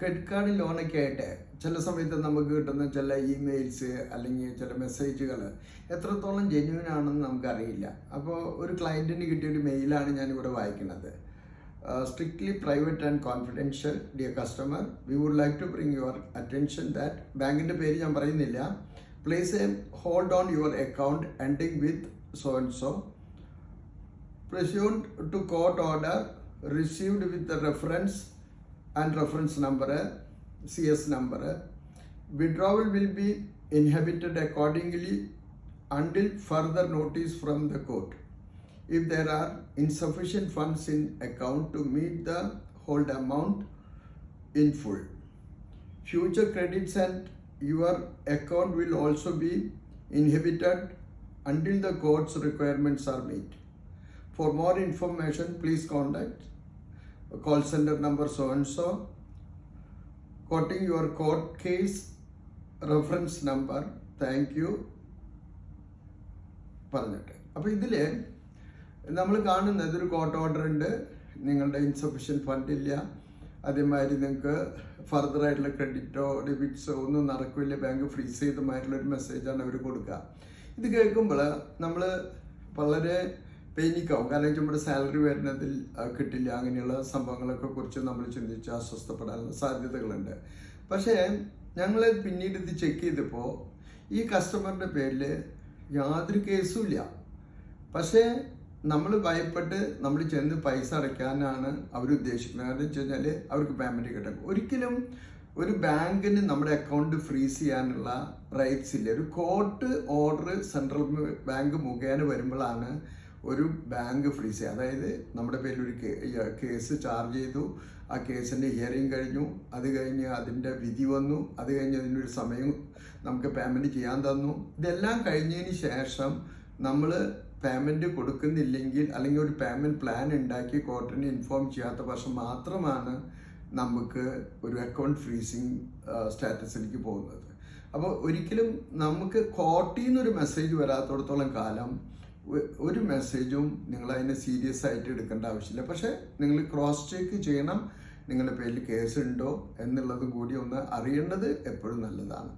Credit card ലോണൊക്കെ ആയിട്ട് ചില സമയത്ത് നമുക്ക് കിട്ടുന്ന ചില ഇമെയിൽസ് അല്ലെങ്കിൽ ചില മെസ്സേജുകൾ എത്രത്തോളം ജെന്യൂൻ ആണെന്ന് നമുക്കറിയില്ല. അപ്പോൾ ഒരു ക്ലയൻറ്റിന് കിട്ടിയൊരു മെയിലാണ് ഞാനിവിടെ വായിക്കുന്നത്. Strictly private and confidential dear customer, we would like to bring your attention that, ബാങ്കിൻ്റെ പേര് ഞാൻ പറയുന്നില്ല, place a hold on your account ending with so and so pursuant to court order received with the reference and reference number, CS number. Withdrawal will be inhibited accordingly until further notice from the court. If there are insufficient funds in account to meet the hold amount in full, future credits and your account will also be inhibited until the court's requirements are met. For more information, please contact call center number so and so, quoting your court case reference number. Thank you. പറഞ്ഞിട്ട് അപ്പോൾ ഇതിൽ നമ്മൾ കാണുന്നത് ഒരു court order ഉണ്ട്, നിങ്ങളുടെ insufficient fund ഇല്ല, അതേമാതിരി നിങ്ങൾക്ക് ഫർദർ ആയിട്ടുള്ള ക്രെഡിറ്റോ ഡെബിറ്റ്സോ ഒന്നും നടക്കില്ല, ബാങ്ക് ഫ്രീസ് ചെയ്തമായിട്ടുള്ളൊരു മെസ്സേജാണ് അവർ കൊടുക്കുക. ഇത് കേൾക്കുമ്പോൾ നമ്മൾ വളരെ പെയിനിക്കാവും. കാരണം നമ്മുടെ സാലറി വരുന്നതിൽ കിട്ടില്ല, അങ്ങനെയുള്ള സംഭവങ്ങളൊക്കെ കുറിച്ച് നമ്മൾ ചിന്തിച്ച് അസ്വസ്ഥപ്പെടാനുള്ള സാധ്യതകളുണ്ട്. പക്ഷേ ഞങ്ങൾ പിന്നീട് ഇത് ചെക്ക് ചെയ്തപ്പോൾ ഈ കസ്റ്റമറിൻ്റെ പേരിൽ യാതൊരു കേസും ഇല്ല. പക്ഷേ നമ്മൾ ഭയപ്പെട്ട് നമ്മൾ ചെന്ന് പൈസ അടയ്ക്കാനാണ് അവരുദ്ദേശിക്കുന്നത്. കാരണം വെച്ച് കഴിഞ്ഞാൽ അവർക്ക് പേയ്മെൻറ്റ് കിട്ടും. ഒരിക്കലും ഒരു ബാങ്കിന് നമ്മുടെ അക്കൗണ്ട് ഫ്രീസ് ചെയ്യാനുള്ള റൈറ്റ്സ് ഇല്ല. ഒരു കോർട്ട് ഓർഡർ സെൻട്രൽ ബാങ്ക് മുഖേന വരുമ്പോഴാണ് ഒരു ബാങ്ക് ഫ്രീസ് ചെയ്യുക. അതായത് നമ്മുടെ പേരിൽ ഒരു കേസ് ചാർജ് ചെയ്തു, ആ കേസിൻ്റെ ഹിയറിങ് കഴിഞ്ഞു, അത് കഴിഞ്ഞ് അതിൻ്റെ വിധി വന്നു, അത് കഴിഞ്ഞ് അതിനൊരു സമയം നമുക്ക് പേയ്മെൻറ്റ് ചെയ്യാൻ തന്നു. ഇതെല്ലാം കഴിഞ്ഞതിന് ശേഷം നമ്മൾ പേയ്മെൻറ്റ് കൊടുക്കുന്നില്ലെങ്കിൽ അല്ലെങ്കിൽ ഒരു പേയ്മെൻറ്റ് പ്ലാൻ ഉണ്ടാക്കി കോർട്ടിനെ ഇൻഫോം ചെയ്യാത്ത പക്ഷം മാത്രമാണ് നമുക്ക് ഒരു അക്കൗണ്ട് ഫ്രീസിങ് സ്റ്റാറ്റസിലേക്ക് പോകുന്നത്. അപ്പോൾ ഒരിക്കലും നമുക്ക് കോർട്ടിൽ നിന്നൊരു മെസ്സേജ് വരാത്തിടത്തോളം കാലം ഒരു മെസ്സേജും നിങ്ങളതിനെ സീരിയസ് ആയിട്ട് എടുക്കേണ്ട ആവശ്യമില്ല. പക്ഷേ നിങ്ങൾ ക്രോസ് ചെക്ക് ചെയ്യണം, നിങ്ങളുടെ പേരിൽ കേസ് ഉണ്ടോ എന്നുള്ളത് കൂടി ഒന്ന് അറിയേണ്ടത് എപ്പോഴും നല്ലതാണ്.